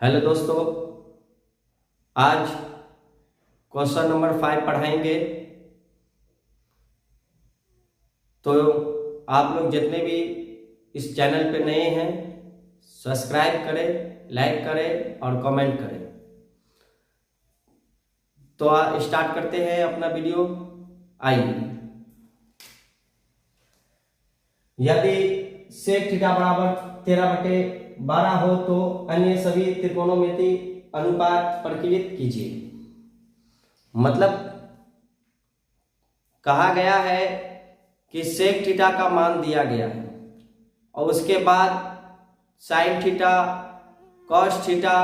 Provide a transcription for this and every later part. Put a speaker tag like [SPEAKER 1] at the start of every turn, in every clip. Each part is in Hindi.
[SPEAKER 1] हेलो दोस्तों, आज क्वेश्चन नंबर 5 पढ़ाएंगे। तो आप लोग जितने भी इस चैनल पे नए हैं सब्सक्राइब करें, लाइक करें और कमेंट करें। तो स्टार्ट करते हैं अपना वीडियो। आइए, यदि सेक थीटा बराबर 13/12 हो तो अन्य सभी त्रिकोणमिति अनुपात प्रकृत कीजिए। मतलब कहा गया है कि सेक थीटा का मान दिया गया है और उसके बाद sine theta, cos theta,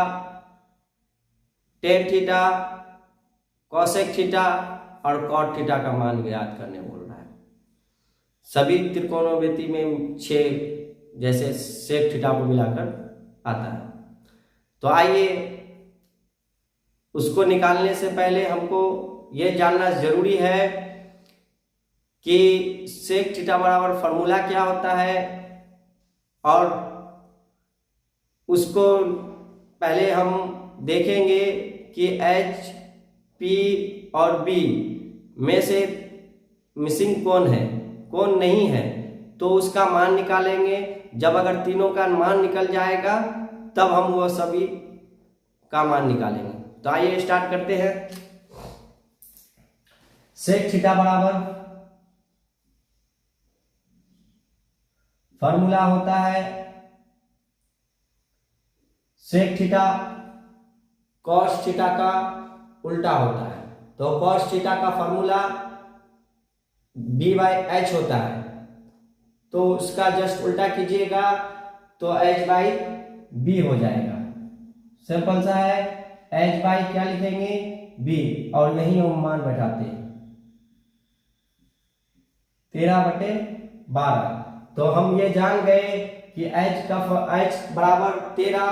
[SPEAKER 1] tan theta, cosec theta और कॉट थीटा का मान ज्ञात करने बोल रहा है। सभी त्रिकोणमिति में 6 जैसे सेक थीटा को मिलाकर आता है। तो आइए, उसको निकालने से पहले हमको ये जानना जरूरी है कि सेक थीटा बराबर फॉर्मूला क्या होता है, और उसको पहले हम देखेंगे कि एच, पी और बी में से मिसिंग कौन है, कौन नहीं है, तो उसका मान निकालेंगे। जब अगर तीनों का मान निकल जाएगा तब हम वो सभी का मान निकालेंगे। तो आइए स्टार्ट करते हैं। सेक थीटा बराबर फॉर्मूला होता है सेक थीटा कॉस थीटा का उल्टा होता है। तो कॉस थीटा का फॉर्मूला b/h होता है, तो उसका जस्ट उल्टा कीजिएगा तो h/b हो जाएगा। सिंपल सा है, h/ क्या लिखेंगे, b, और यही हम मान बैठाते हैं 13/12। तो हम ये जान गए कि h बराबर 13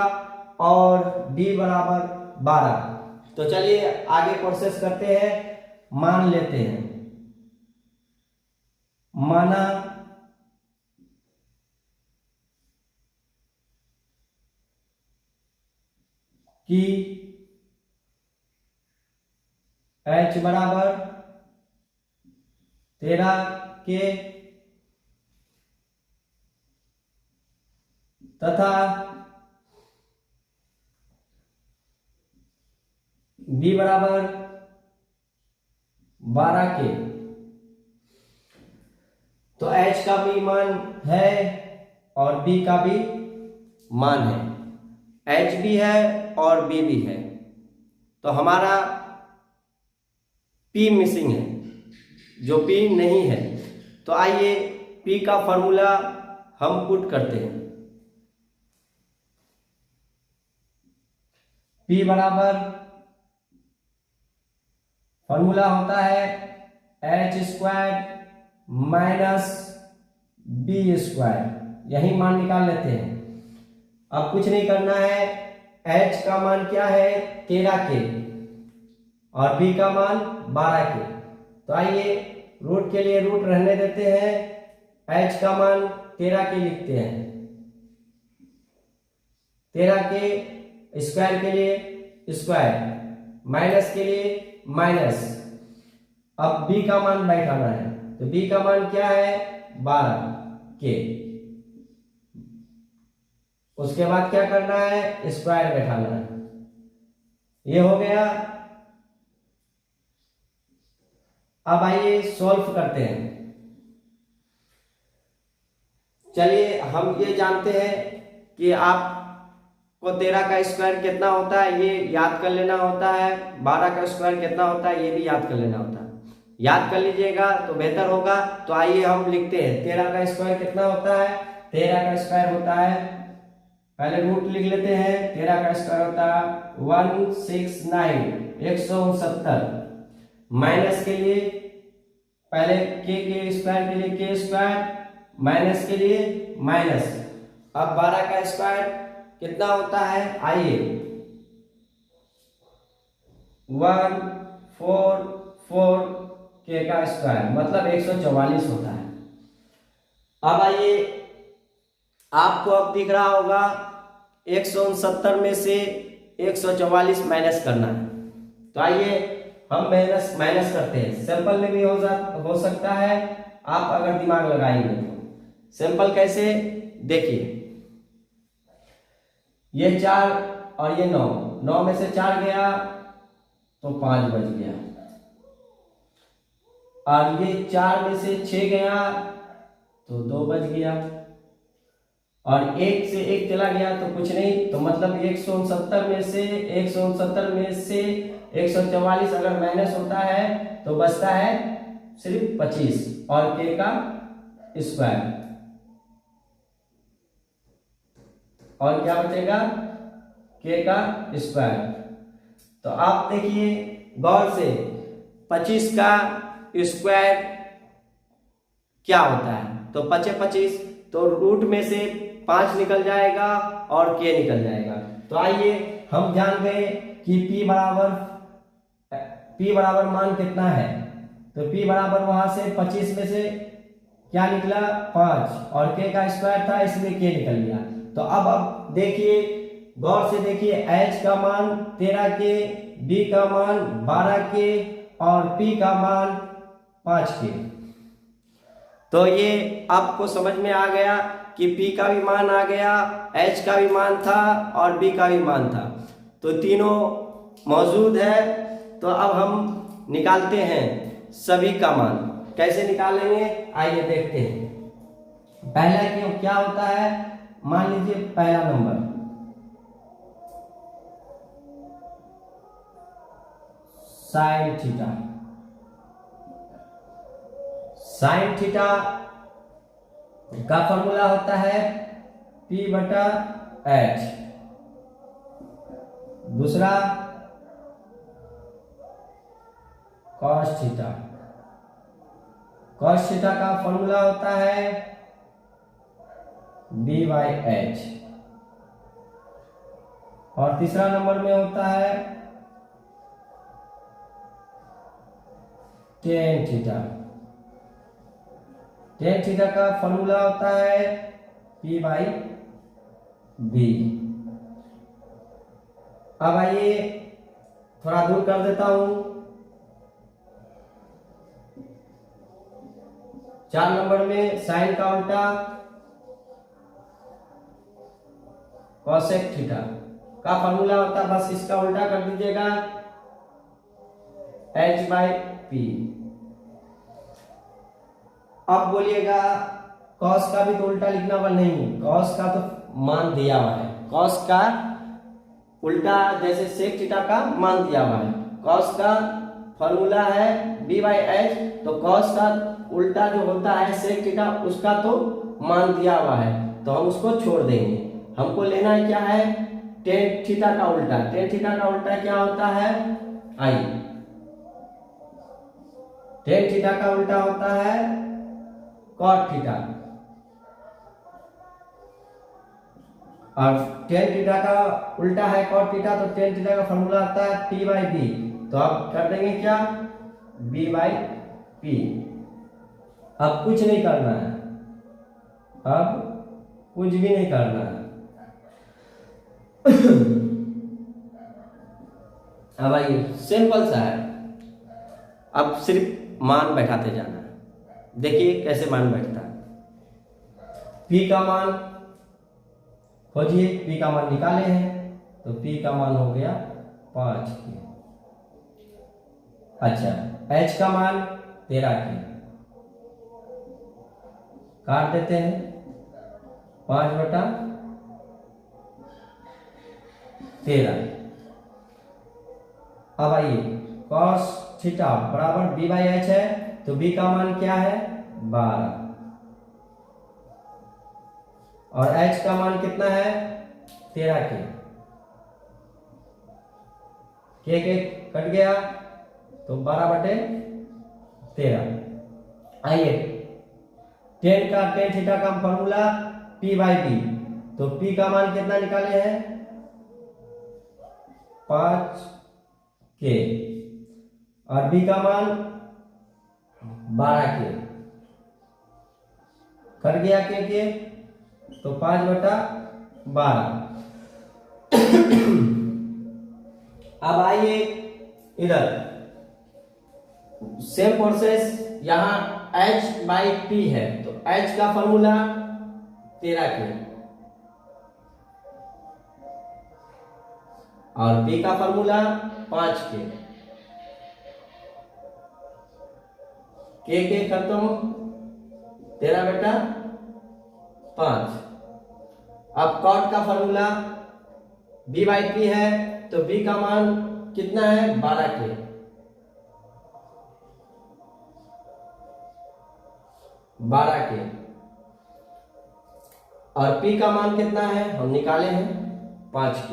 [SPEAKER 1] और d बराबर 12। तो चलिए आगे प्रोसेस करते हैं। मान लेते हैं। माना कि h बराबर 13 के तथा b बराबर 12 के। तो h का भी मान है और b का भी मान है। h भी है और b भी है, तो हमारा p मिसिंग है, जो p नहीं है। तो आइए p का फॉर्मूला हम पुट करते हैं। p बराबर फॉर्मूला होता है h² माइनस b²। यही मान निकाल लेते हैं। अब कुछ नहीं करना है। h का मान क्या है, 13 के, और b का मान 12 के। तो आइए रूट के लिए रूट रहने देते हैं। h का मान 13 के लिखते हैं, 13 के स्क्वायर के लिए स्क्वायर, माइनस के लिए माइनस। अब b का मान बैठाना है, तो b का मान क्या है, 12 के। उसके बाद क्या करना है, स्क्वायर बैठाना है। ये हो गया। अब आइए सॉल्व करते हैं। चलिए, हम ये जानते हैं कि आपको 13 का स्क्वायर कितना होता है ये याद कर लेना होता है, 12 का स्क्वायर कितना होता है ये भी याद कर लेना होता है। याद कर लीजिएगा तो बेहतर होगा। तो आइए हम लिखते हैं 13 का स्क्वायर कितना होता है। 13 का स्क्वायर होता है, पहले रूट लिख लेते हैं। 13 का स्क्वायर होता है 169 माइनस के लिए पहले के स्क्वायर के लिए के स्क्वायर, माइनस के लिए माइनस। अब 12 का स्क्वायर कितना होता है, आइए 144 के का स्क्वायर मतलब 144 होता है। अब आइए, आपको अब दिख रहा होगा 169 में से 144 माइनस करना है। तो आइए हम माइनस करते हैं। सिंपल में भी हो सकता है, आप अगर दिमाग लगाएंगे तो। सिंपल कैसे, देखिए ये 4 और ये 9, 9 में से 4 गया तो 5 बच गया, और ये 4 में से 6 गया तो 2 बच गया, और 1 से 1 चला गया तो कुछ नहीं। तो मतलब 169 में से 144 अगर माइनस होता है तो बचता है सिर्फ 25 और के का स्क्वायर। और क्या बचेगा, के का स्क्वायर। तो आप देखिए गौर से, 25 का स्क्वायर क्या होता है, तो 25, तो रूट में से 5 निकल जाएगा और के निकल जाएगा। तो आइए हम जान गए कि P बराबर मान कितना है। तो P बराबर वहां से 25 में से क्या निकला, 5, और के का स्क्वायर था इसलिए के निकल गया। तो अब देखिए गौर से देखिए, H का मान 13 के, B का मान 12 के, और P का मान 5 के। तो ये आपको समझ में आ गया कि P का भी मान आ गया, H का भी मान था और B का भी मान था, तो तीनों मौजूद है। तो अब हम निकालते हैं सभी का मान। कैसे निकालेंगे आइए देखते हैं। पहला क्यों क्या होता है, मान लीजिए पहला number sine theta. Sine theta का फॉर्मूला होता है P बटा H। दूसरा कॉस थीटा। कॉस थीटा का फॉर्मूला होता है B बाई H। और तीसरा नंबर में होता है टेन थीटा। टेन थीटा का फॉर्मूला होता है P बाई B। अब आइए थोड़ा दूर कर देता हूं। 4 नंबर में साइन का उल्टा कॉसेक थीटा का फॉर्मूला होता है, बस इसका उल्टा कर दीजिएगा, H बाई P। अब बोलिएगा कॉस का भी तो उल्टा लिखना हुआ, नहीं, कॉस का तो मान दिया हुआ है। कॉस का उल्टा जैसे सेक थीटा का मान दिया हुआ है। कॉस का फॉर्मूला है B बाई H, तो कॉस का उल्टा जो होता है सेक थीटा, उसका तो मान दिया हुआ है, तो हम उसको छोड़ देंगे। हमको लेना है क्या है, टेन थीटा का उल्टा। टेन थीटा का उल्टा क्या होता है, आई, टेन थीटा का उल्टा होता है कॉट थीटा, और टेन थीटा का उल्टा है कॉट थीटा, तो टेन थीटा का फॉर्मूला आता है P बाई B। तो आप कर देंगे क्या, B बाई P। अब कुछ नहीं करना है, अब कुछ भी नहीं करना है। अब आइए सिंपल सा है, अब सिर्फ मान बैठाते जाना है। देखिए कैसे मान बैठता है। P का मान खोजिए, P का मान निकाले हैं, तो P का मान हो गया 5 के। अच्छा, H का मान 13 के, काट देते हैं, 5 बटा 13। अब आइए कॉस थीटा बराबर B बाई H है, तो B का मान क्या है 12, और H का मान कितना है 13 के कट गया, तो 12 बटे 13। आइए टेन थीटा का फॉर्मूला P बाई B, तो P का मान कितना निकाले हैं 5 के, और B का मान 12 के, कर गया के, तो 5 बटा 12। अब आइए इधर, सेम प्रोसेस, यहां h/p है तो h का फॉर्मूला 13k और p का फॉर्मूला 5k, k खत्म, 13 बेटा 5। अब कॉट का फॉर्मूला b/p है तो b का मान कितना है 12k, और p का मान कितना है हम निकाले हैं 5k,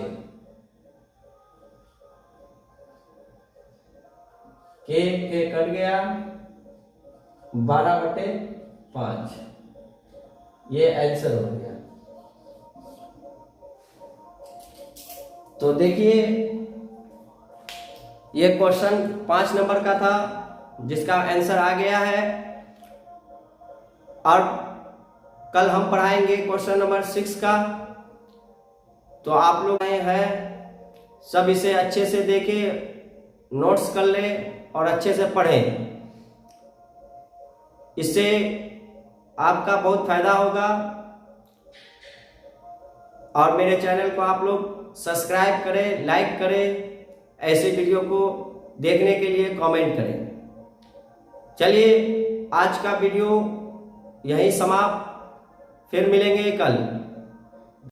[SPEAKER 1] k कट गया 12/5, ये आंसर हो गया। तो देखिए ये क्वेश्चन 5 नंबर का था जिसका आंसर आ गया है, और कल हम पढ़ाएंगे क्वेश्चन नंबर 6 का। तो आप लोग हैं सब इसे अच्छे से देखें, नोट्स कर ले और अच्छे से पढ़ें, इससे आपका बहुत फायदा होगा। और मेरे चैनल को आप लोग सब्सक्राइब करें, लाइक करें, ऐसे वीडियो को देखने के लिए कमेंट करें। चलिए आज का वीडियो यहीं समाप्त, फिर मिलेंगे कल।